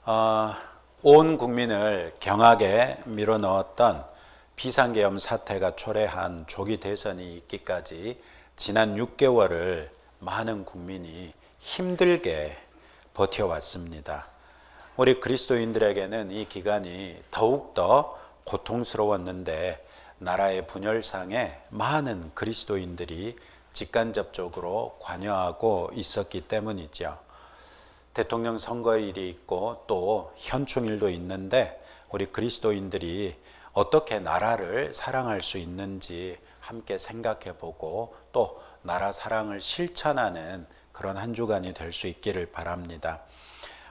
어, 온 국민을 경악에 밀어넣었던 비상계엄 사태가 초래한 조기 대선이 있기까지 지난 6개월을 많은 국민이 힘들게 버텨왔습니다. 우리 그리스도인들에게는 이 기간이 더욱더 고통스러웠는데 나라의 분열상에 많은 그리스도인들이 직간접적으로 관여하고 있었기 때문이죠. 대통령 선거일이 있고 또 현충일도 있는데 우리 그리스도인들이 어떻게 나라를 사랑할 수 있는지 함께 생각해 보고 또 나라 사랑을 실천하는 그런 한 주간이 될 수 있기를 바랍니다.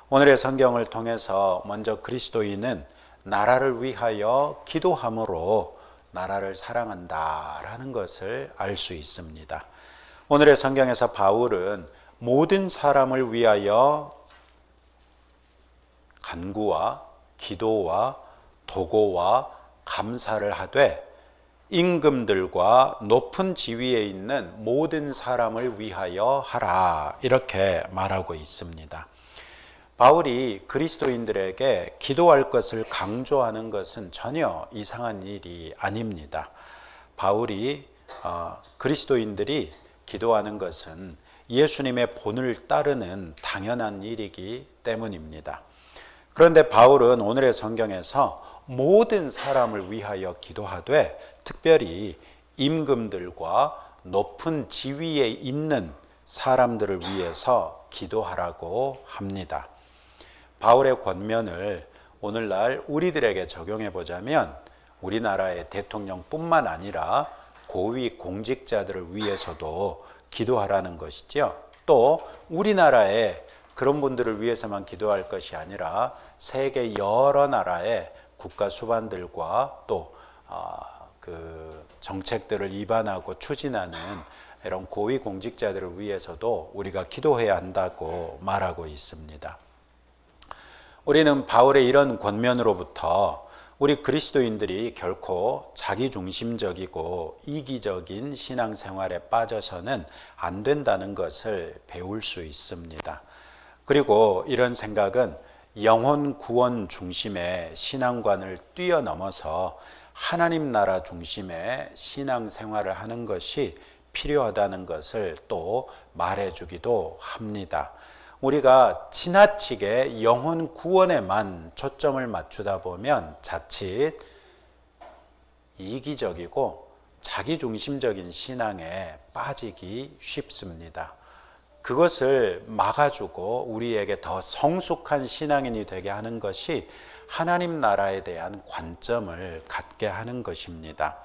오늘의 성경을 통해서 먼저 그리스도인은 나라를 위하여 기도함으로 나라를 사랑한다라는 것을 알 수 있습니다. 오늘의 성경에서 바울은 모든 사람을 위하여 간구와 기도와 도고와 감사를 하되 임금들과 높은 지위에 있는 모든 사람을 위하여 하라 이렇게 말하고 있습니다. 바울이 그리스도인들에게 기도할 것을 강조하는 것은 전혀 이상한 일이 아닙니다. 바울이 그리스도인들이 기도하는 것은 예수님의 본을 따르는 당연한 일이기 때문입니다. 그런데 바울은 오늘의 성경에서 모든 사람을 위하여 기도하되 특별히 임금들과 높은 지위에 있는 사람들을 위해서 기도하라고 합니다. 바울의 권면을 오늘날 우리들에게 적용해 보자면 우리나라의 대통령뿐만 아니라 고위 공직자들을 위해서도 기도하라는 것이죠. 또 우리나라의 그런 분들을 위해서만 기도할 것이 아니라 세계 여러 나라의 국가 수반들과 또 그 정책들을 입안하고 추진하는 이런 고위 공직자들을 위해서도 우리가 기도해야 한다고 말하고 있습니다. 우리는 바울의 이런 권면으로부터 우리 그리스도인들이 결코 자기중심적이고 이기적인 신앙생활에 빠져서는 안 된다는 것을 배울 수 있습니다. 그리고 이런 생각은 영혼 구원 중심의 신앙관을 뛰어넘어서 하나님 나라 중심의 신앙생활을 하는 것이 필요하다는 것을 또 말해주기도 합니다. 우리가 지나치게 영혼 구원에만 초점을 맞추다 보면 자칫 이기적이고 자기중심적인 신앙에 빠지기 쉽습니다. 그것을 막아주고 우리에게 더 성숙한 신앙인이 되게 하는 것이 하나님 나라에 대한 관점을 갖게 하는 것입니다.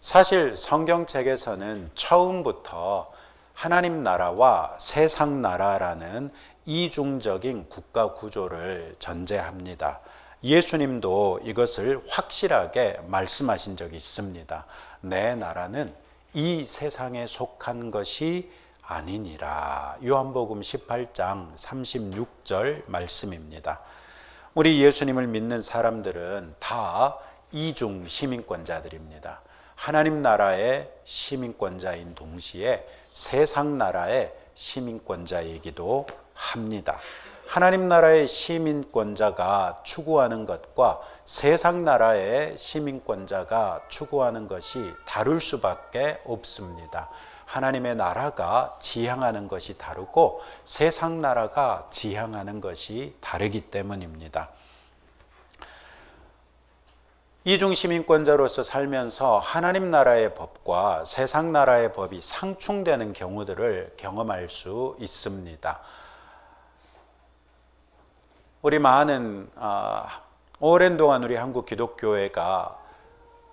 사실 성경책에서는 처음부터 하나님 나라와 세상 나라라는 이중적인 국가 구조를 전제합니다. 예수님도 이것을 확실하게 말씀하신 적이 있습니다. 내 나라는 이 세상에 속한 것이 아니니라. 요한복음 18장 36절 말씀입니다. 우리 예수님을 믿는 사람들은 다 이중 시민권자들입니다. 하나님 나라의 시민권자인 동시에 세상 나라의 시민권자이기도 합니다. 하나님 나라의 시민권자가 추구하는 것과 세상 나라의 시민권자가 추구하는 것이 다를 수밖에 없습니다. 하나님의 나라가 지향하는 것이 다르고 세상 나라가 지향하는 것이 다르기 때문입니다. 이중시민권자로서 살면서 하나님 나라의 법과 세상 나라의 법이 상충되는 경우들을 경험할 수 있습니다. 우리 많은 오랜 동안 우리 한국 기독교회가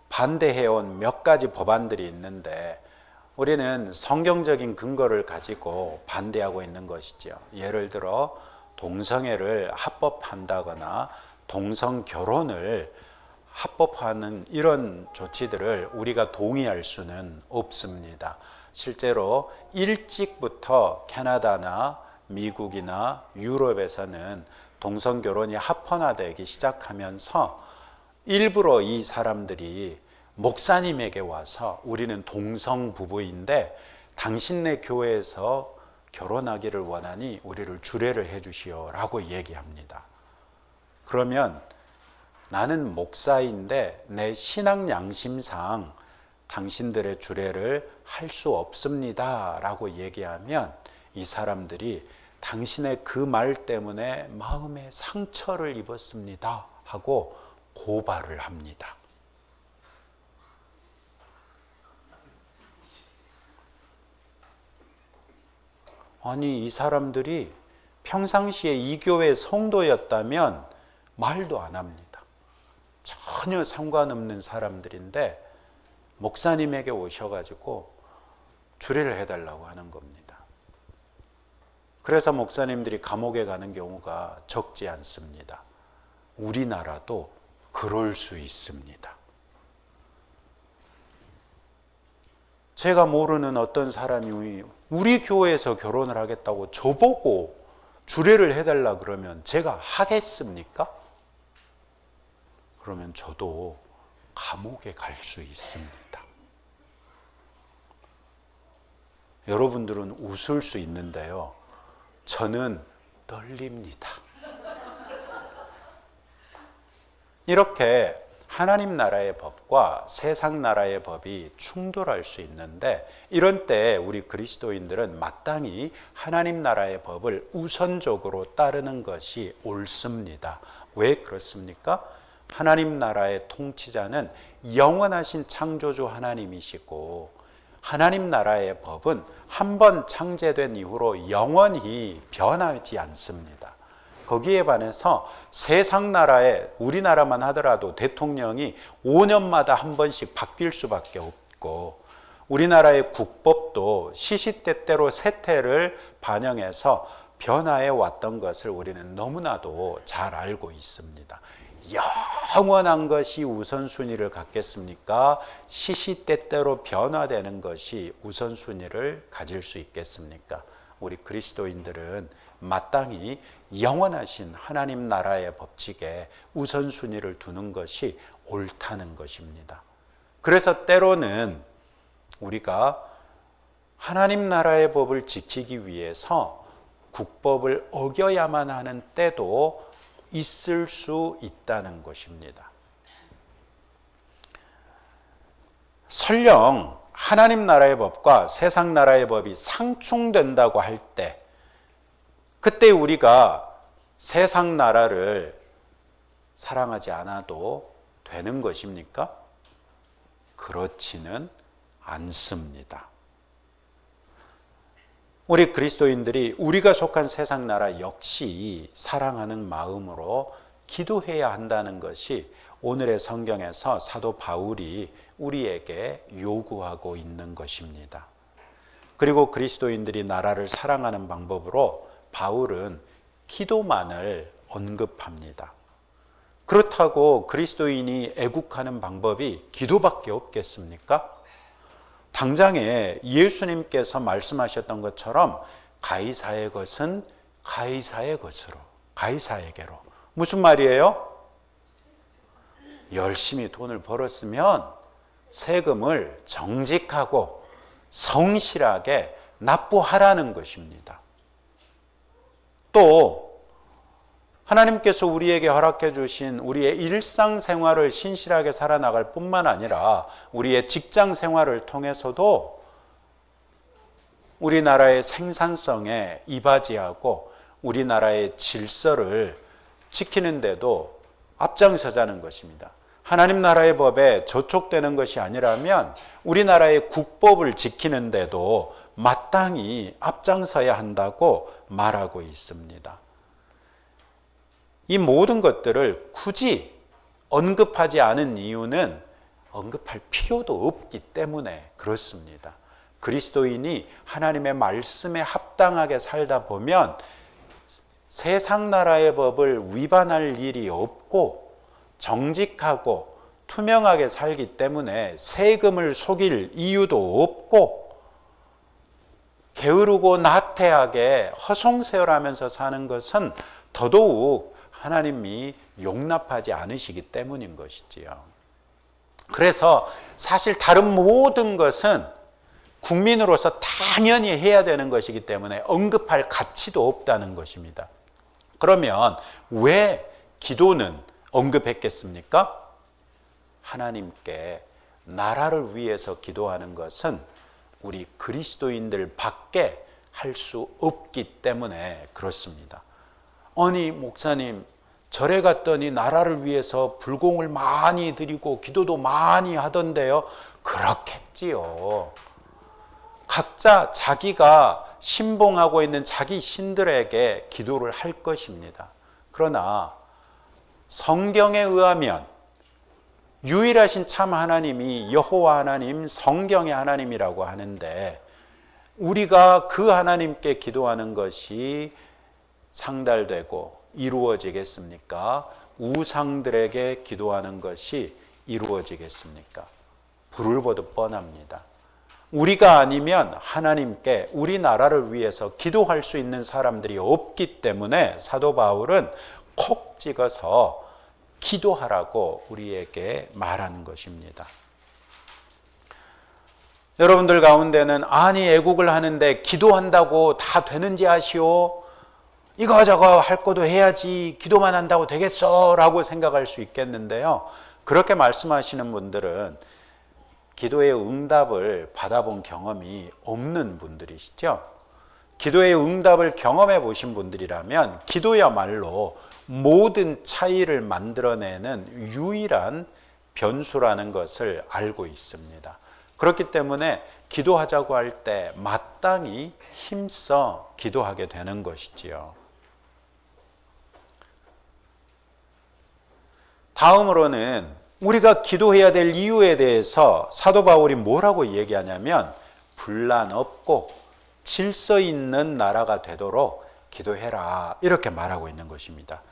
반대해온 몇 가지 법안들이 있는데 우리는 성경적인 근거를 가지고 반대하고 있는 것이죠. 예를 들어 동성애를 합법한다거나 동성 결혼을 합법화하는 이런 조치들을 우리가 동의할 수는 없습니다. 실제로 일찍부터 캐나다나 미국이나 유럽에서는 동성 결혼이 합헌화되기 시작하면서 일부러 이 사람들이 목사님에게 와서 우리는 동성 부부인데 당신네 교회에서 결혼하기를 원하니 우리를 주례를 해 주시오 라고 얘기합니다. 그러면 나는 목사인데 내 신앙 양심상 당신들의 주례를 할 수 없습니다 라고 얘기하면 이 사람들이 당신의 그 말 때문에 마음에 상처를 입었습니다 하고 고발을 합니다. 아니, 이 사람들이 평상시에 이 교회 성도였다면 말도 안 합니다. 전혀 상관없는 사람들인데 목사님에게 오셔가지고 주례를 해달라고 하는 겁니다. 그래서 목사님들이 감옥에 가는 경우가 적지 않습니다. 우리나라도 그럴 수 있습니다. 제가 모르는 어떤 사람이 우리 교회에서 결혼을 하겠다고 저보고 주례를 해달라 그러면 제가 하겠습니까? 그러면 저도 감옥에 갈 수 있습니다. 여러분들은 웃을 수 있는데요, 저는 떨립니다. 이렇게 하나님 나라의 법과 세상 나라의 법이 충돌할 수 있는데, 이런 때 우리 그리스도인들은 마땅히 하나님 나라의 법을 우선적으로 따르는 것이 옳습니다. 왜 그렇습니까? 하나님 나라의 통치자는 영원하신 창조주 하나님이시고, 하나님 나라의 법은 한번 창제된 이후로 영원히 변하지 않습니다. 거기에 반해서 세상 나라에, 우리나라만 하더라도 대통령이 5년마다 한 번씩 바뀔 수밖에 없고, 우리나라의 국법도 시시때때로 세태를 반영해서 변화해 왔던 것을 우리는 너무나도 잘 알고 있습니다. 영원한 것이 우선순위를 갖겠습니까? 시시때때로 변화되는 것이 우선순위를 가질 수 있겠습니까? 우리 그리스도인들은 마땅히 영원하신 하나님 나라의 법칙에 우선순위를 두는 것이 옳다는 것입니다. 그래서 때로는 우리가 하나님 나라의 법을 지키기 위해서 국법을 어겨야만 하는 때도 있을 수 있다는 것입니다. 설령 하나님 나라의 법과 세상 나라의 법이 상충된다고 할 때, 그때 우리가 세상 나라를 사랑하지 않아도 되는 것입니까? 그렇지는 않습니다. 우리 그리스도인들이 우리가 속한 세상 나라 역시 사랑하는 마음으로 기도해야 한다는 것이 오늘의 성경에서 사도 바울이 우리에게 요구하고 있는 것입니다. 그리고 그리스도인들이 나라를 사랑하는 방법으로 바울은 기도만을 언급합니다. 그렇다고 그리스도인이 애국하는 방법이 기도밖에 없겠습니까? 당장에 예수님께서 말씀하셨던 것처럼 가이사의 것은 가이사의 것으로, 가이사에게로. 무슨 말이에요? 열심히 돈을 벌었으면 세금을 정직하고 성실하게 납부하라는 것입니다. 또 하나님께서 우리에게 허락해 주신 우리의 일상생활을 신실하게 살아나갈 뿐만 아니라 우리의 직장생활을 통해서도 우리나라의 생산성에 이바지하고 우리나라의 질서를 지키는 데도 앞장서자는 것입니다. 하나님 나라의 법에 저촉되는 것이 아니라면 우리나라의 국법을 지키는 데도 마땅히 앞장서야 한다고 말하고 있습니다. 이 모든 것들을 굳이 언급하지 않은 이유는 언급할 필요도 없기 때문에 그렇습니다. 그리스도인이 하나님의 말씀에 합당하게 살다 보면 세상 나라의 법을 위반할 일이 없고 정직하고 투명하게 살기 때문에 세금을 속일 이유도 없고 게으르고 나태하게 허송세월하면서 사는 것은 더더욱 하나님이 용납하지 않으시기 때문인 것이지요. 그래서 사실 다른 모든 것은 국민으로서 당연히 해야 되는 것이기 때문에 언급할 가치도 없다는 것입니다. 그러면 왜 기도는 언급했겠습니까? 하나님께 나라를 위해서 기도하는 것은 우리 그리스도인들 밖에 할 수 없기 때문에 그렇습니다. 아니 목사님, 절에 갔더니 나라를 위해서 불공을 많이 드리고 기도도 많이 하던데요. 그렇겠지요. 각자 자기가 신봉하고 있는 자기 신들에게 기도를 할 것입니다. 그러나 성경에 의하면 유일하신 참 하나님이 여호와 하나님, 성경의 하나님이라고 하는데, 우리가 그 하나님께 기도하는 것이 상달되고 이루어지겠습니까? 우상들에게 기도하는 것이 이루어지겠습니까? 불을 보듯 뻔합니다. 우리가 아니면 하나님께 우리 나라를 위해서 기도할 수 있는 사람들이 없기 때문에 사도 바울은 콕 찍어서 기도하라고 우리에게 말하는 것입니다. 여러분들 가운데는 아니 애국을 하는데 기도한다고 다 되는지 아시오? 이거저거 할 것도 해야지 기도만 한다고 되겠어? 라고 생각할 수 있겠는데요. 그렇게 말씀하시는 분들은 기도의 응답을 받아본 경험이 없는 분들이시죠. 기도의 응답을 경험해 보신 분들이라면 기도야말로 모든 차이를 만들어내는 유일한 변수라는 것을 알고 있습니다. 그렇기 때문에 기도하자고 할 때 마땅히 힘써 기도하게 되는 것이지요. 다음으로는 우리가 기도해야 될 이유에 대해서 사도 바울이 뭐라고 얘기하냐면 분란 없고 질서 있는 나라가 되도록 기도해라, 이렇게 말하고 있는 것입니다.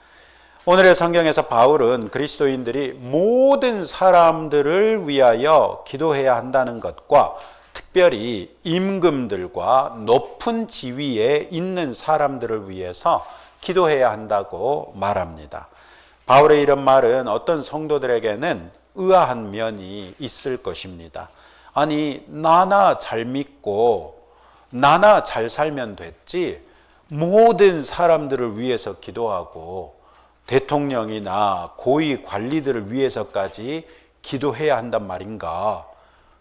오늘의 성경에서 바울은 그리스도인들이 모든 사람들을 위하여 기도해야 한다는 것과 특별히 임금들과 높은 지위에 있는 사람들을 위해서 기도해야 한다고 말합니다. 바울의 이런 말은 어떤 성도들에게는 의아한 면이 있을 것입니다. 아니, 나나 잘 믿고 나나 잘 살면 됐지 모든 사람들을 위해서 기도하고 대통령이나 고위 관리들을 위해서까지 기도해야 한단 말인가?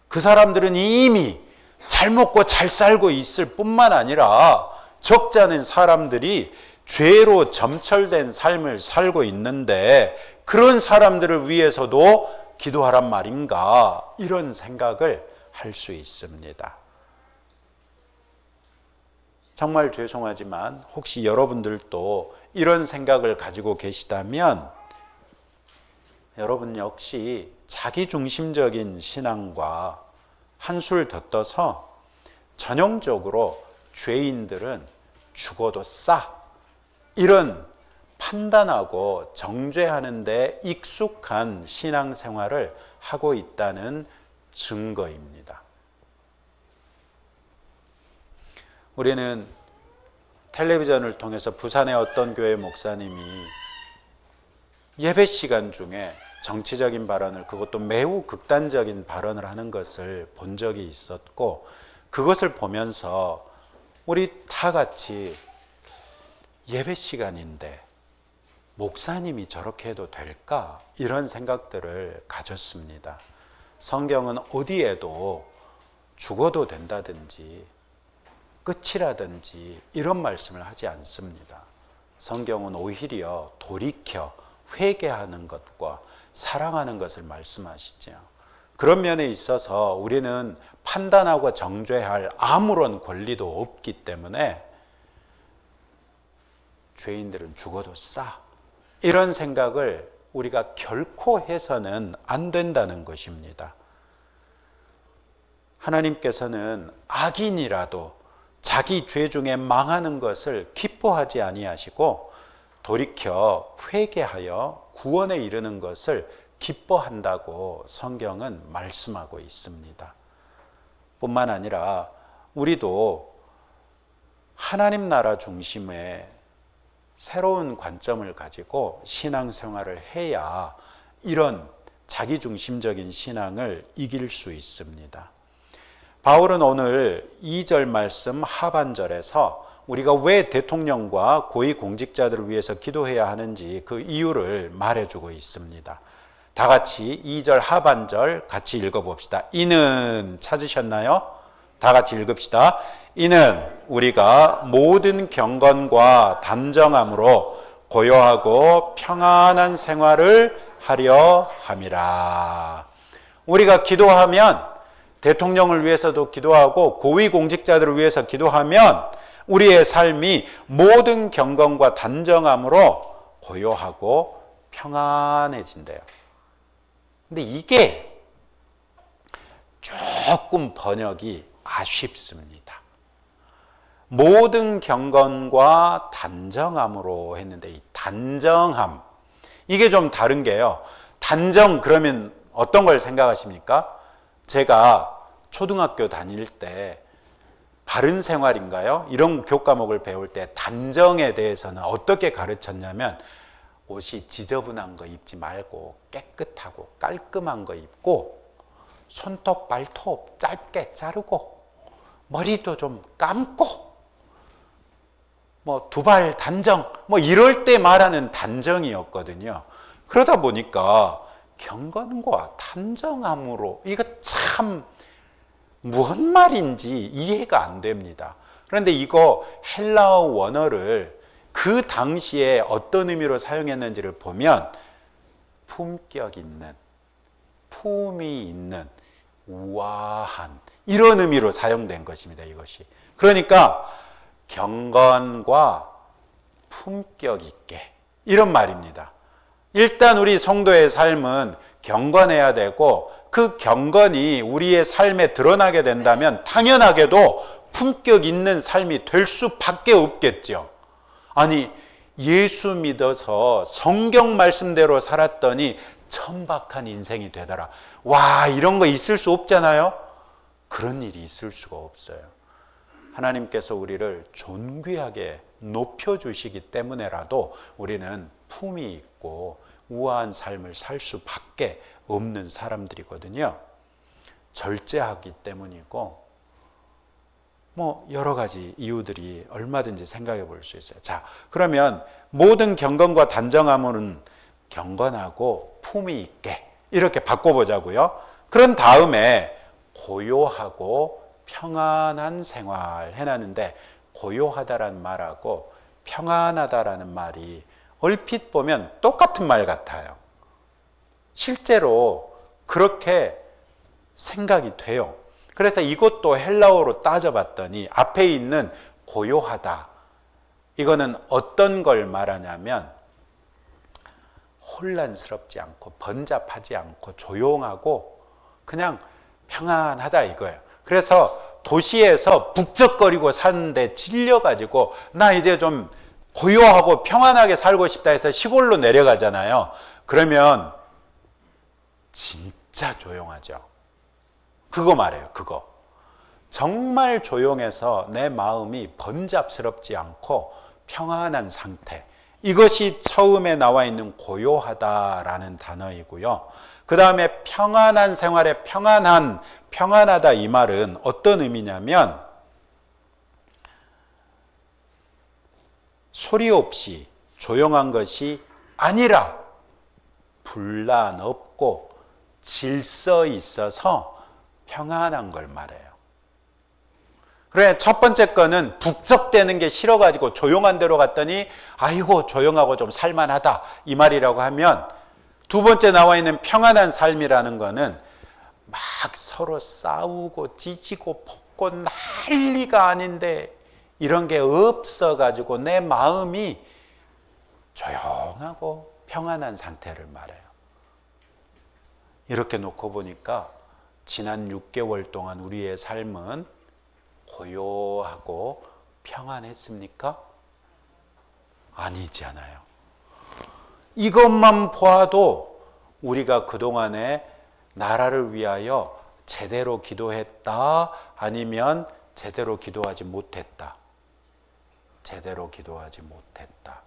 그 사람들은 이미 잘 먹고 잘 살고 있을 뿐만 아니라 적지 않은 사람들이 죄로 점철된 삶을 살고 있는데 그런 사람들을 위해서도 기도하란 말인가? 이런 생각을 할 수 있습니다. 정말 죄송하지만 혹시 여러분들도 이런 생각을 가지고 계시다면 여러분 역시 자기중심적인 신앙과 한술 더 떠서 전형적으로 죄인들은 죽어도 싸, 이런 판단하고 정죄하는 데 익숙한 신앙생활을 하고 있다는 증거입니다. 우리는 텔레비전을 통해서 부산의 어떤 교회 목사님이 예배 시간 중에 정치적인 발언을, 그것도 매우 극단적인 발언을 하는 것을 본 적이 있었고, 그것을 보면서 우리 다 같이 예배 시간인데 목사님이 저렇게 해도 될까? 이런 생각들을 가졌습니다. 성경은 어디에도 죽어도 된다든지 끝이라든지 이런 말씀을 하지 않습니다. 성경은 오히려 돌이켜 회개하는 것과 사랑하는 것을 말씀하시죠. 그런 면에 있어서 우리는 판단하고 정죄할 아무런 권리도 없기 때문에 죄인들은 죽어도 싸, 이런 생각을 우리가 결코 해서는 안 된다는 것입니다. 하나님께서는 악인이라도 자기 죄 중에 망하는 것을 기뻐하지 아니하시고 돌이켜 회개하여 구원에 이르는 것을 기뻐한다고 성경은 말씀하고 있습니다. 뿐만 아니라 우리도 하나님 나라 중심의 새로운 관점을 가지고 신앙생활을 해야 이런 자기중심적인 신앙을 이길 수 있습니다. 바울은 오늘 2절 말씀 하반절에서 우리가 왜 대통령과 고위공직자들을 위해서 기도해야 하는지 그 이유를 말해주고 있습니다. 다 같이 2절 하반절 같이 읽어봅시다. 이는 찾으셨나요? 다 같이 읽읍시다. 이는 우리가 모든 경건과 단정함으로 고요하고 평안한 생활을 하려 함이라. 우리가 기도하면 대통령을 위해서도 기도하고 고위공직자들을 위해서 기도하면 우리의 삶이 모든 경건과 단정함으로 고요하고 평안해진대요. 근데 이게 조금 번역이 아쉽습니다. 모든 경건과 단정함으로 했는데 이 단정함 이게 좀 다른 게요. 단정 그러면 어떤 걸 생각하십니까? 제가 초등학교 다닐 때 바른 생활인가요? 이런 교과목을 배울 때 단정에 대해서는 어떻게 가르쳤냐면 옷이 지저분한 거 입지 말고 깨끗하고 깔끔한 거 입고 손톱 발톱 짧게 자르고 머리도 좀 감고 뭐 두발 단정 뭐 이럴 때 말하는 단정이었거든요. 그러다 보니까 경건과 단정함으로 이거 참 무슨 말인지 이해가 안 됩니다. 그런데 이거 헬라어 원어를 그 당시에 어떤 의미로 사용했는지를 보면 품격 있는, 품이 있는, 우아한 이런 의미로 사용된 것입니다. 이것이. 그러니까 경건과 품격 있게 이런 말입니다. 일단 우리 성도의 삶은 경건해야 되고 그 경건이 우리의 삶에 드러나게 된다면 당연하게도 품격 있는 삶이 될 수밖에 없겠죠. 아니 예수 믿어서 성경 말씀대로 살았더니 천박한 인생이 되더라. 와 이런 거 있을 수 없잖아요. 그런 일이 있을 수가 없어요. 하나님께서 우리를 존귀하게 높여주시기 때문에라도 우리는 품이 있고 우아한 삶을 살 수밖에 없는 사람들이거든요. 절제하기 때문이고 뭐 여러 가지 이유들이 얼마든지 생각해 볼 수 있어요. 자, 그러면 모든 경건과 단정함은 경건하고 품이 있게 이렇게 바꿔보자고요. 그런 다음에 고요하고 평안한 생활 해놨는데 고요하다라는 말하고 평안하다라는 말이 얼핏 보면 똑같은 말 같아요. 실제로 그렇게 생각이 돼요. 그래서 이것도 헬라어로 따져봤더니 앞에 있는 고요하다. 이거는 어떤 걸 말하냐면 혼란스럽지 않고 번잡하지 않고 조용하고 그냥 평안하다 이거예요. 그래서 도시에서 북적거리고 사는데 질려가지고 나 이제 좀 고요하고 평안하게 살고 싶다 해서 시골로 내려가잖아요. 그러면 진짜 조용하죠. 그거 말해요. 그거. 정말 조용해서 내 마음이 번잡스럽지 않고 평안한 상태. 이것이 처음에 나와 있는 고요하다라는 단어이고요. 그 다음에 평안한 생활에 평안하다 이 말은 어떤 의미냐면 소리 없이 조용한 것이 아니라 분란 없고 질서 있어서 평안한 걸 말해요. 그래, 첫 번째 거는 북적대는 게 싫어가지고 조용한 데로 갔더니 아이고 조용하고 좀 살만하다 이 말이라고 하면 두 번째 나와 있는 평안한 삶이라는 거는 막 서로 싸우고 지지고 볶고 난리가 아닌데 이런 게 없어가지고 내 마음이 조용하고 평안한 상태를 말해요. 이렇게 놓고 보니까 지난 6개월 동안 우리의 삶은 고요하고 평안했습니까? 아니지 않아요. 이것만 보아도 우리가 그동안에 나라를 위하여 제대로 기도했다 아니면 제대로 기도하지 못했다. 제대로 기도하지 못했다.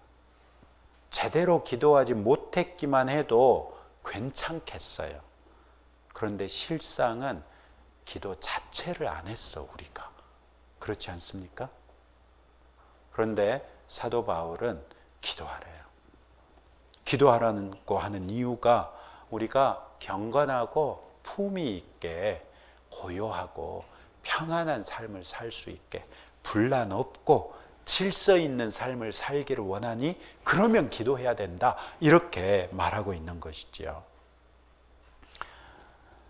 제대로 기도하지 못했기만 해도 괜찮겠어요. 그런데 실상은 기도 자체를 안 했어, 우리가. 그렇지 않습니까? 그런데 사도 바울은 기도하래요. 기도하라고 하는 이유가 우리가 경건하고 품위 있게 고요하고 평안한 삶을 살 수 있게, 분란 없고 질서 있는 삶을 살기를 원하니 그러면 기도해야 된다, 이렇게 말하고 있는 것이지요.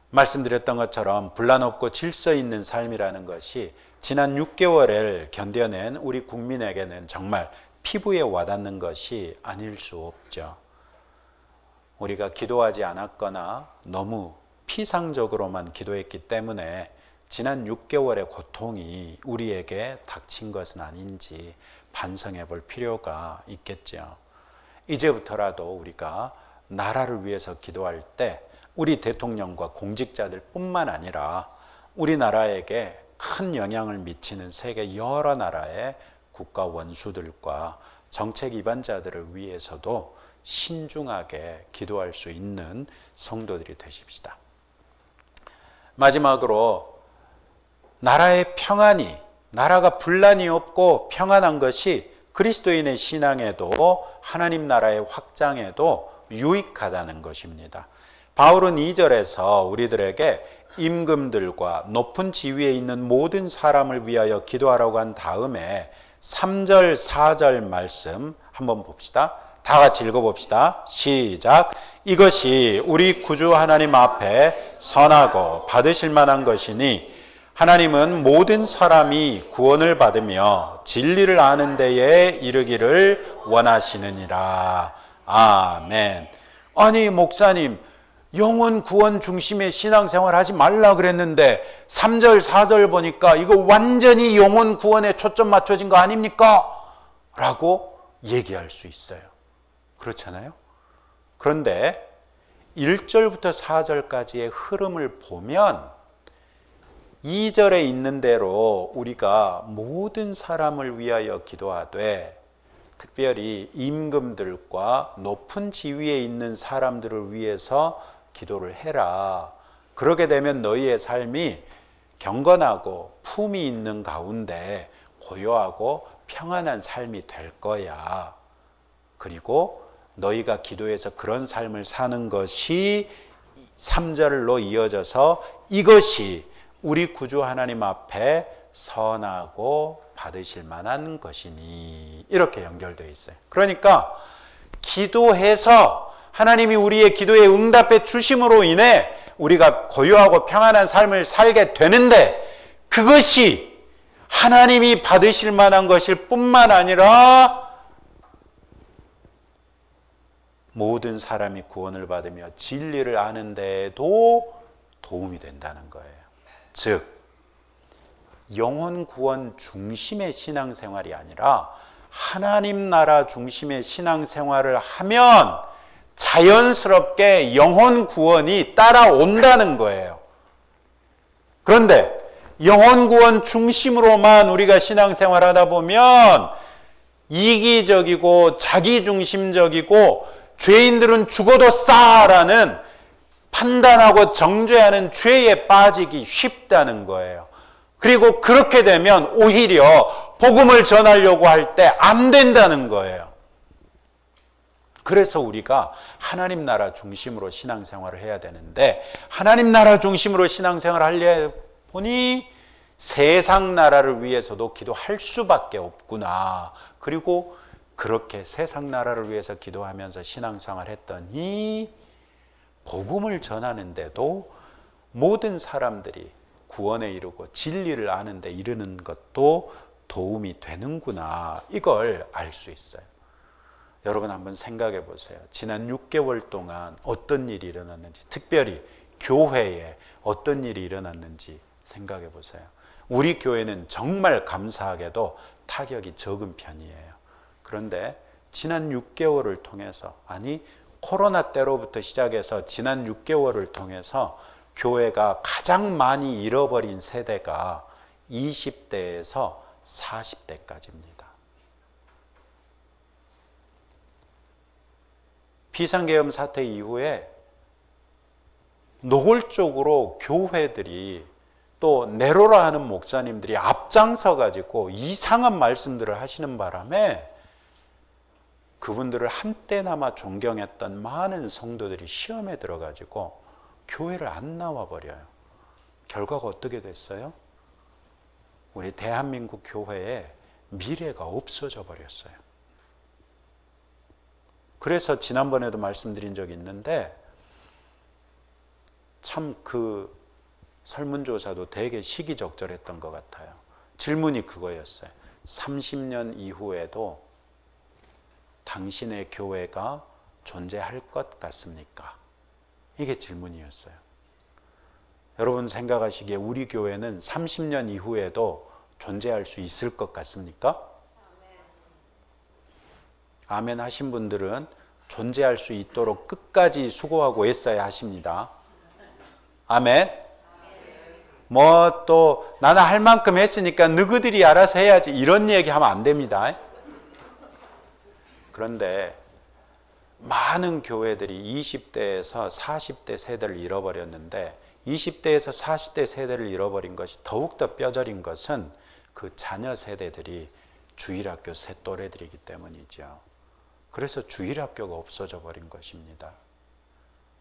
말씀드렸던 것처럼 분란 없고 질서 있는 삶이라는 것이 지난 6개월을 견뎌낸 우리 국민에게는 정말 피부에 와닿는 것이 아닐 수 없죠. 우리가 기도하지 않았거나 너무 피상적으로만 기도했기 때문에 지난 6개월의 고통이 우리에게 닥친 것은 아닌지 반성해 볼 필요가 있겠죠. 이제부터라도 우리가 나라를 위해서 기도할 때 우리 대통령과 공직자들 뿐만 아니라 우리나라에게 큰 영향을 미치는 세계 여러 나라의 국가 원수들과 정책 위반자들을 위해서도 신중하게 기도할 수 있는 성도들이 되십시다. 마지막으로 나라의 평안이, 나라가 분란이 없고 평안한 것이 그리스도인의 신앙에도 하나님 나라의 확장에도 유익하다는 것입니다. 바울은 2절에서 우리들에게 임금들과 높은 지위에 있는 모든 사람을 위하여 기도하라고 한 다음에 3절, 4절 말씀 한번 봅시다. 다 같이 읽어봅시다. 시작. 이것이 우리 구주 하나님 앞에 선하고 받으실 만한 것이니 하나님은 모든 사람이 구원을 받으며 진리를 아는 데에 이르기를 원하시느니라. 아멘. 아니 목사님, 영혼 구원 중심의 신앙생활 하지 말라 그랬는데 3절 4절 보니까 이거 완전히 영혼 구원에 초점 맞춰진 거 아닙니까? 라고 얘기할 수 있어요. 그렇잖아요. 그런데 1절부터 4절까지의 흐름을 보면 2절에 있는 대로 우리가 모든 사람을 위하여 기도하되 특별히 임금들과 높은 지위에 있는 사람들을 위해서 기도를 해라. 그러게 되면 너희의 삶이 경건하고 품이 있는 가운데 고요하고 평안한 삶이 될 거야. 그리고 너희가 기도해서 그런 삶을 사는 것이 3절로 이어져서 이것이 우리 구주 하나님 앞에 선하고 받으실 만한 것이니, 이렇게 연결되어 있어요. 그러니까 기도해서 하나님이 우리의 기도에 응답해 주심으로 인해 우리가 고요하고 평안한 삶을 살게 되는데, 그것이 하나님이 받으실 만한 것일 뿐만 아니라 모든 사람이 구원을 받으며 진리를 아는 데에도 도움이 된다는 거예요. 즉 영혼 구원 중심의 신앙생활이 아니라 하나님 나라 중심의 신앙생활을 하면 자연스럽게 영혼 구원이 따라온다는 거예요. 그런데 영혼 구원 중심으로만 우리가 신앙생활 하다 보면 이기적이고 자기중심적이고 죄인들은 죽어도 싸라는 판단하고 정죄하는 죄에 빠지기 쉽다는 거예요. 그리고 그렇게 되면 오히려 복음을 전하려고 할 때 안 된다는 거예요. 그래서 우리가 하나님 나라 중심으로 신앙생활을 해야 되는데, 하나님 나라 중심으로 신앙생활을 하려 보니 세상 나라를 위해서도 기도할 수밖에 없구나. 그리고 그렇게 세상 나라를 위해서 기도하면서 신앙생활을 했더니 복음을 전하는데도 모든 사람들이 구원에 이르고 진리를 아는 데 이르는 것도 도움이 되는구나. 이걸 알 수 있어요. 여러분 한번 생각해 보세요. 지난 6개월 동안 어떤 일이 일어났는지, 특별히 교회에 어떤 일이 일어났는지 생각해 보세요. 우리 교회는 정말 감사하게도 타격이 적은 편이에요. 그런데 지난 6개월을 통해서, 아니 코로나 때로부터 시작해서 지난 6개월을 통해서 교회가 가장 많이 잃어버린 세대가 20대에서 40대까지입니다. 비상계엄 사태 이후에 노골적으로 교회들이 또 네로라 하는 목사님들이 앞장서 가지고 이상한 말씀들을 하시는 바람에 그분들을 한때나마 존경했던 많은 성도들이 시험에 들어가지고 교회를 안 나와 버려요. 결과가 어떻게 됐어요? 우리 대한민국 교회에 미래가 없어져 버렸어요. 그래서 지난번에도 말씀드린 적이 있는데 참 그 설문조사도 되게 시기적절했던 것 같아요. 질문이 그거였어요. 30년 이후에도 당신의 교회가 존재할 것 같습니까? 이게 질문이었어요. 여러분 생각하시기에 우리 교회는 30년 이후에도 존재할 수 있을 것 같습니까? 아멘 하신 분들은 존재할 수 있도록 끝까지 수고하고 애써야 하십니다. 아멘. 뭐 또 나는 할 만큼 했으니까 너희들이 알아서 해야지 이런 얘기하면 안 됩니다. 그런데 많은 교회들이 20대에서 40대 세대를 잃어버렸는데 20대에서 40대 세대를 잃어버린 것이 더욱더 뼈저린 것은 그 자녀 세대들이 주일학교 새 또래들이기 때문이죠. 그래서 주일학교가 없어져 버린 것입니다.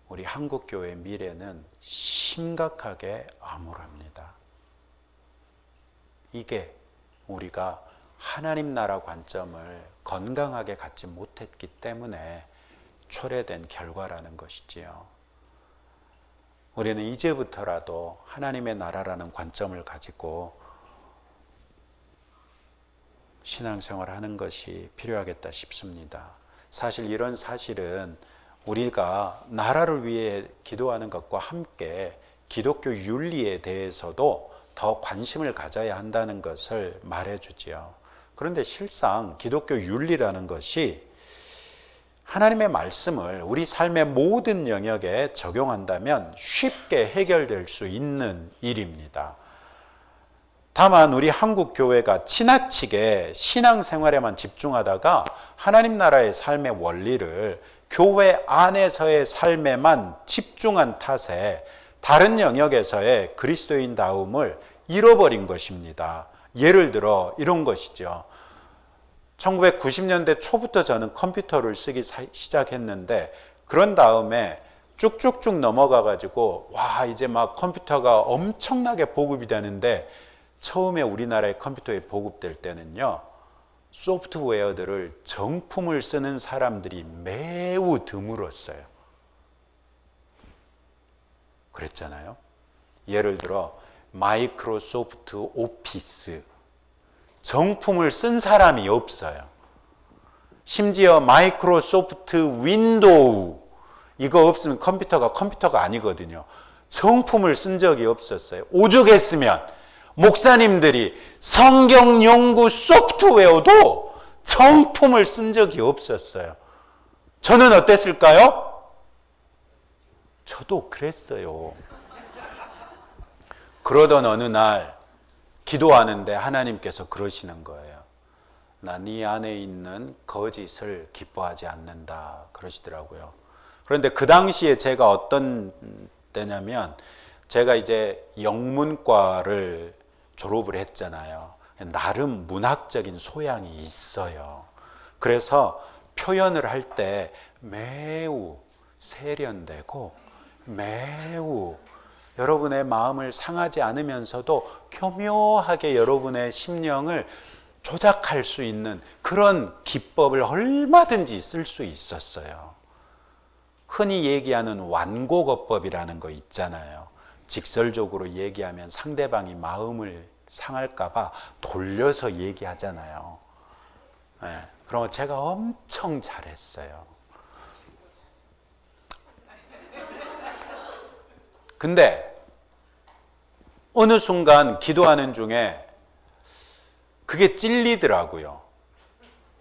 우리 한국교회의 미래는 심각하게 암울합니다. 이게 우리가 하나님 나라 관점을 건강하게 갖지 못했기 때문에 초래된 결과라는 것이지요. 우리는 이제부터라도 하나님의 나라라는 관점을 가지고 신앙생활을 하는 것이 필요하겠다 싶습니다. 사실 이런 사실은 우리가 나라를 위해 기도하는 것과 함께 기독교 윤리에 대해서도 더 관심을 가져야 한다는 것을 말해주지요. 그런데 실상 기독교 윤리라는 것이 하나님의 말씀을 우리 삶의 모든 영역에 적용한다면 쉽게 해결될 수 있는 일입니다. 다만 우리 한국 교회가 지나치게 신앙생활에만 집중하다가 하나님 나라의 삶의 원리를 교회 안에서의 삶에만 집중한 탓에 다른 영역에서의 그리스도인다움을 잃어버린 것입니다. 예를 들어 이런 것이죠. 1990년대 초부터 저는 컴퓨터를 쓰기 시작했는데 그런 다음에 쭉쭉쭉 넘어가 가지고 와 이제 막 컴퓨터가 엄청나게 보급이 되는데 처음에 우리나라의 컴퓨터에 보급될 때는요. 소프트웨어들을 정품을 쓰는 사람들이 매우 드물었어요. 그랬잖아요. 예를 들어 마이크로소프트 오피스 정품을 쓴 사람이 없어요. 심지어 마이크로소프트 윈도우 이거 없으면 컴퓨터가 아니거든요. 정품을 쓴 적이 없었어요. 오죽했으면 목사님들이 성경 연구 소프트웨어도 정품을 쓴 적이 없었어요. 저는 어땠을까요? 저도 그랬어요. 그러던 어느 날 기도하는데 하나님께서 그러시는 거예요. 나 네 안에 있는 거짓을 기뻐하지 않는다 그러시더라고요. 그런데 그 당시에 제가 어떤 때냐면 제가 이제 영문과를 졸업을 했잖아요. 나름 문학적인 소양이 있어요. 그래서 표현을 할 때 매우 세련되고 매우 여러분의 마음을 상하지 않으면서도 교묘하게 여러분의 심령을 조작할 수 있는 그런 기법을 얼마든지 쓸 수 있었어요. 흔히 얘기하는 완곡어법이라는 거 있잖아요. 직설적으로 얘기하면 상대방이 마음을 상할까 봐 돌려서 얘기하잖아요. 네, 그럼 제가 엄청 잘했어요. 근데 어느 순간 기도하는 중에 그게 찔리더라고요.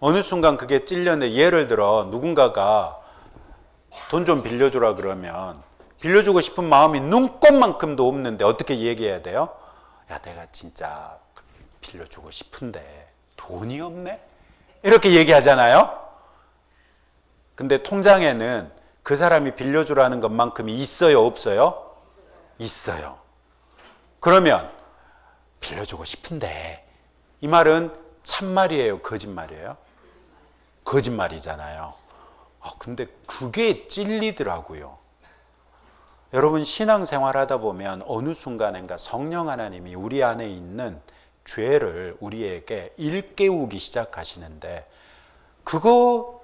어느 순간 그게 찔렸는데 예를 들어 누군가가 돈 좀 빌려주라 그러면 빌려주고 싶은 마음이 눈꼽만큼도 없는데 어떻게 얘기해야 돼요? 야, 내가 진짜 빌려주고 싶은데 돈이 없네? 이렇게 얘기하잖아요. 근데 통장에는 그 사람이 빌려주라는 것만큼이 있어요, 없어요? 있어요. 그러면 빌려주고 싶은데, 이 말은 참말이에요, 거짓말이에요? 거짓말이잖아요. 근데 그게 찔리더라고요. 여러분, 신앙생활 하다 보면 어느 순간인가 성령 하나님이 우리 안에 있는 죄를 우리에게 일깨우기 시작하시는데, 그거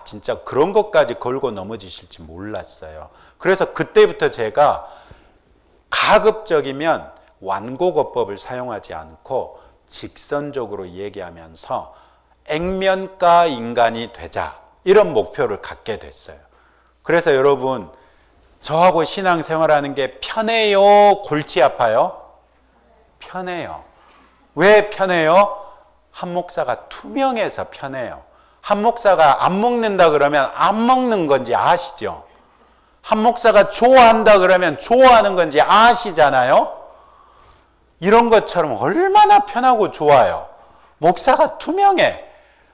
진짜 그런 것까지 걸고 넘어지실지 몰랐어요. 그래서 그때부터 제가 가급적이면 완고거법을 사용하지 않고 직선적으로 얘기하면서 액면가 인간이 되자, 이런 목표를 갖게 됐어요. 그래서 여러분, 저하고 신앙생활하는 게 편해요, 골치 아파요? 편해요. 왜 편해요? 한 목사가 투명해서 편해요. 한 목사가 안 먹는다 그러면 안 먹는 건지 아시죠? 한 목사가 좋아한다 그러면 좋아하는 건지 아시잖아요? 이런 것처럼 얼마나 편하고 좋아요. 목사가 투명해.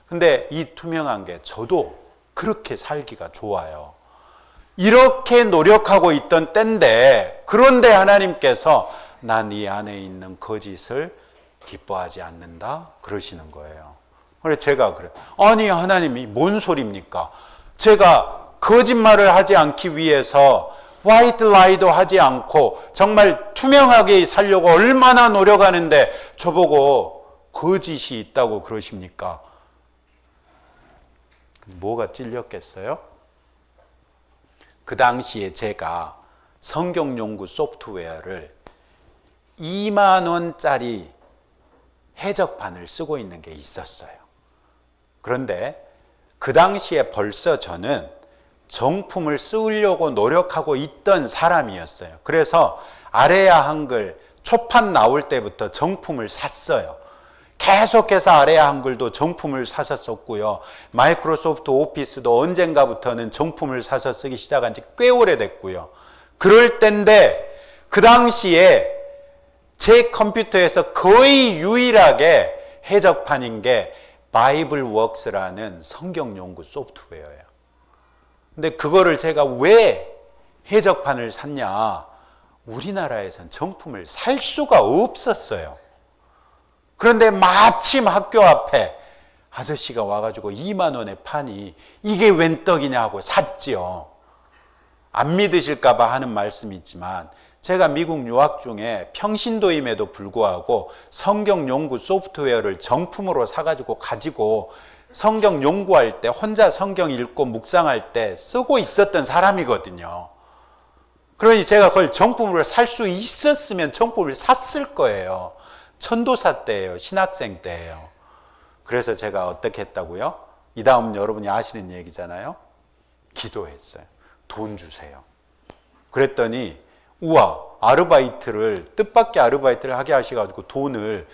근데 이 투명한 게 저도 그렇게 살기가 좋아요. 이렇게 노력하고 있던 때인데, 그런데 하나님께서 난 이 안에 있는 거짓을 기뻐하지 않는다 그러시는 거예요. 그래서 제가 그래요. 아니, 하나님이 뭔 소리입니까? 제가 거짓말을 하지 않기 위해서 화이트 라이도 하지 않고 정말 투명하게 살려고 얼마나 노력하는데 저보고 거짓이 있다고 그러십니까? 뭐가 찔렸겠어요? 그 당시에 제가 성경 연구 소프트웨어를 2만 원짜리 해적판을 쓰고 있는 게 있었어요. 그런데 그 당시에 벌써 저는 정품을 쓰려고 노력하고 있던 사람이었어요. 그래서 아레아 한글 초판 나올 때부터 정품을 샀어요. 계속해서 아레아 한글도 정품을 사서 썼고요. 마이크로소프트 오피스도 언젠가부터는 정품을 사서 쓰기 시작한 지 꽤 오래됐고요. 그럴 때인데 그 당시에 제 컴퓨터에서 거의 유일하게 해적판인 게 바이블웍스라는 성경 연구 소프트웨어예요. 근데 그거를 제가 왜 해적판을 샀냐? 우리나라에선 정품을 살 수가 없었어요. 그런데 마침 학교 앞에 아저씨가 와가지고 2만 원의 판이 이게 웬 떡이냐 하고 샀지요. 안 믿으실까봐 하는 말씀이 있지만, 제가 미국 유학 중에 평신도임에도 불구하고 성경 연구 소프트웨어를 정품으로 사가지고 성경 연구할 때, 혼자 성경 읽고 묵상할 때 쓰고 있었던 사람이거든요. 그러니 제가 그걸 정품으로 살 수 있었으면 정품을 샀을 거예요. 천도사 때예요. 신학생 때예요. 그래서 제가 어떻게 했다고요? 이 다음 여러분이 아시는 얘기잖아요. 기도했어요. 돈 주세요. 그랬더니 우와, 뜻밖의 아르바이트를 하게 하셔가지고 돈을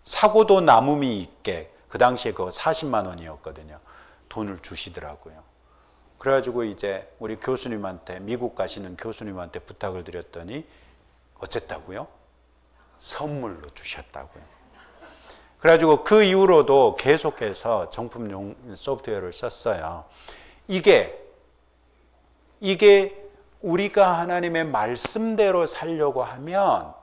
사고도 남음이 있게, 그 당시에 그거 40만 원이었거든요. 돈을 주시더라고요. 그래가지고 이제 우리 교수님한테, 미국 가시는 교수님한테 부탁을 드렸더니 어쨌다고요? 선물로 주셨다고요. 그래가지고 그 이후로도 계속해서 정품용 소프트웨어를 썼어요. 이게 우리가 하나님의 말씀대로 살려고 하면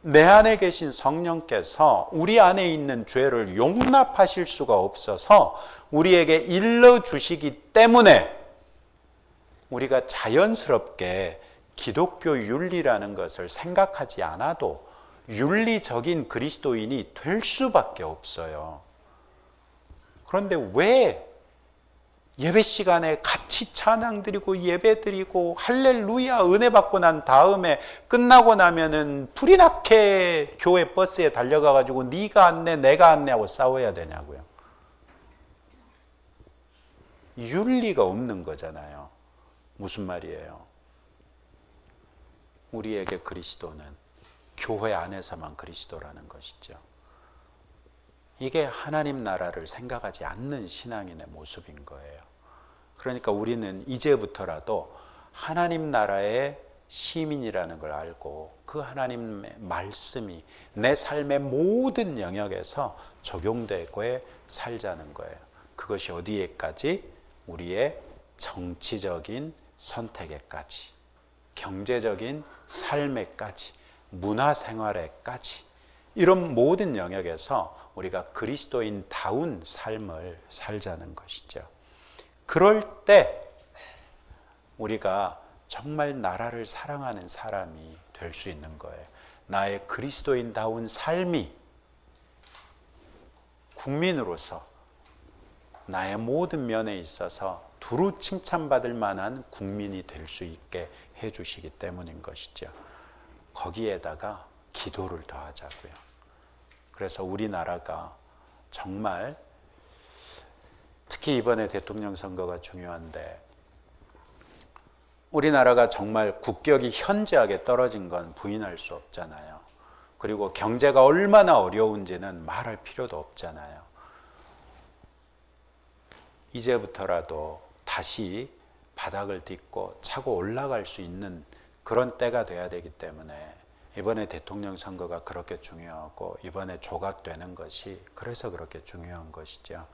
내 안에 계신 성령께서 우리 안에 있는 죄를 용납하실 수가 없어서 우리에게 일러주시기 때문에 우리가 자연스럽게 기독교 윤리라는 것을 생각하지 않아도 윤리적인 그리스도인이 될 수밖에 없어요. 그런데 왜 예배 시간에 같이 찬양 드리고 예배 드리고 할렐루야 은혜 받고 난 다음에 끝나고 나면은 불이 나게 교회 버스에 달려가 가지고 네가 안내 내가 안내 하고 싸워야 되냐고요. 윤리가 없는 거잖아요. 무슨 말이에요? 우리에게 그리스도는 교회 안에서만 그리스도라는 것이죠. 이게 하나님 나라를 생각하지 않는 신앙인의 모습인 거예요. 그러니까 우리는 이제부터라도 하나님 나라의 시민이라는 걸 알고 그 하나님의 말씀이 내 삶의 모든 영역에서 적용되고 살자는 거예요. 그것이 어디에까지? 우리의 정치적인 선택에까지, 경제적인 삶에까지, 문화생활에까지 이런 모든 영역에서 우리가 그리스도인다운 삶을 살자는 것이죠. 그럴 때 우리가 정말 나라를 사랑하는 사람이 될 수 있는 거예요. 나의 그리스도인다운 삶이 국민으로서 나의 모든 면에 있어서 두루 칭찬받을 만한 국민이 될 수 있게 해주시기 때문인 것이죠. 거기에다가 기도를 더하자고요. 그래서 우리나라가 정말 특히 이번에 대통령 선거가 중요한데 우리나라가 정말 국격이 현저하게 떨어진 건 부인할 수 없잖아요. 그리고 경제가 얼마나 어려운지는 말할 필요도 없잖아요. 이제부터라도 다시 바닥을 딛고 차고 올라갈 수 있는 그런 때가 돼야 되기 때문에 이번에 대통령 선거가 그렇게 중요하고 이번에 조각되는 것이 그래서 그렇게 중요한 것이죠.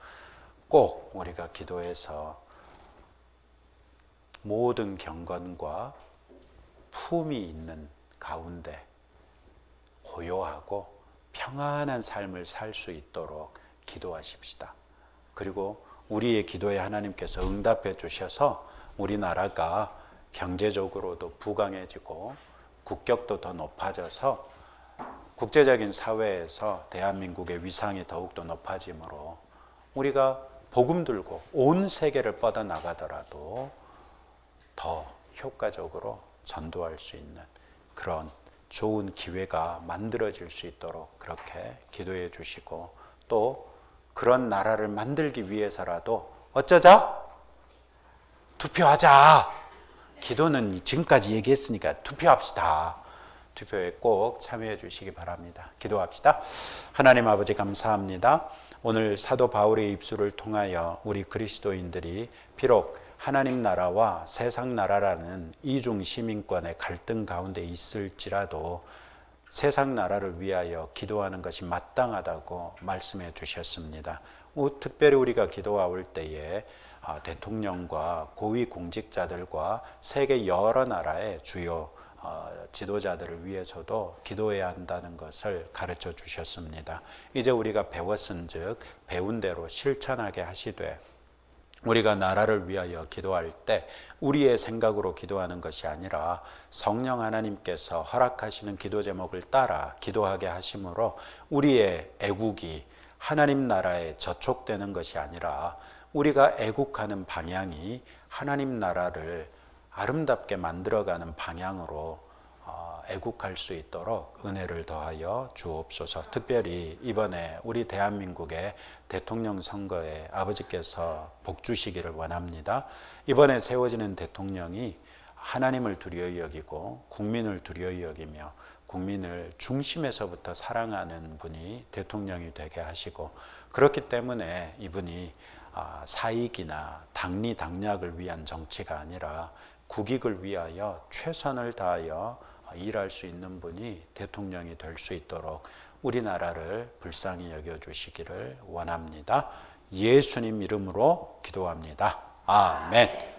꼭 우리가 기도해서 모든 경건과 품이 있는 가운데 고요하고 평안한 삶을 살 수 있도록 기도하십시다. 그리고 우리의 기도에 하나님께서 응답해 주셔서 우리나라가 경제적으로도 부강해지고 국격도 더 높아져서 국제적인 사회에서 대한민국의 위상이 더욱더 높아지므로 우리가 복음 들고 온 세계를 뻗어나가더라도 더 효과적으로 전도할 수 있는 그런 좋은 기회가 만들어질 수 있도록 그렇게 기도해 주시고 또 그런 나라를 만들기 위해서라도 어쩌자? 투표하자. 기도는 지금까지 얘기했으니까 투표합시다. 투표에 꼭 참여해 주시기 바랍니다. 기도합시다. 하나님 아버지 감사합니다. 오늘 사도 바울의 입술을 통하여 우리 그리스도인들이 비록 하나님 나라와 세상 나라라는 이중 시민권의 갈등 가운데 있을지라도 세상 나라를 위하여 기도하는 것이 마땅하다고 말씀해 주셨습니다. 특별히 우리가 기도할 때에 대통령과 고위 공직자들과 세계 여러 나라의 주요 지도자들을 위해서도 기도해야 한다는 것을 가르쳐 주셨습니다. 이제 우리가 배웠은즉 배운 대로 실천하게 하시되 우리가 나라를 위하여 기도할 때 우리의 생각으로 기도하는 것이 아니라 성령 하나님께서 허락하시는 기도 제목을 따라 기도하게 하심으로 우리의 애국이 하나님 나라에 저촉되는 것이 아니라 우리가 애국하는 방향이 하나님 나라를 아름답게 만들어가는 방향으로 애국할 수 있도록 은혜를 더하여 주옵소서. 특별히 이번에 우리 대한민국의 대통령 선거에 아버지께서 복 주시기를 원합니다. 이번에 세워지는 대통령이 하나님을 두려이 여기고 국민을 두려이 여기며 국민을 중심에서부터 사랑하는 분이 대통령이 되게 하시고 그렇기 때문에 이분이 사익이나 당리당략을 위한 정치가 아니라 국익을 위하여 최선을 다하여 일할 수 있는 분이 대통령이 될 수 있도록 우리나라를 불쌍히 여겨주시기를 원합니다. 예수님 이름으로 기도합니다. 아멘.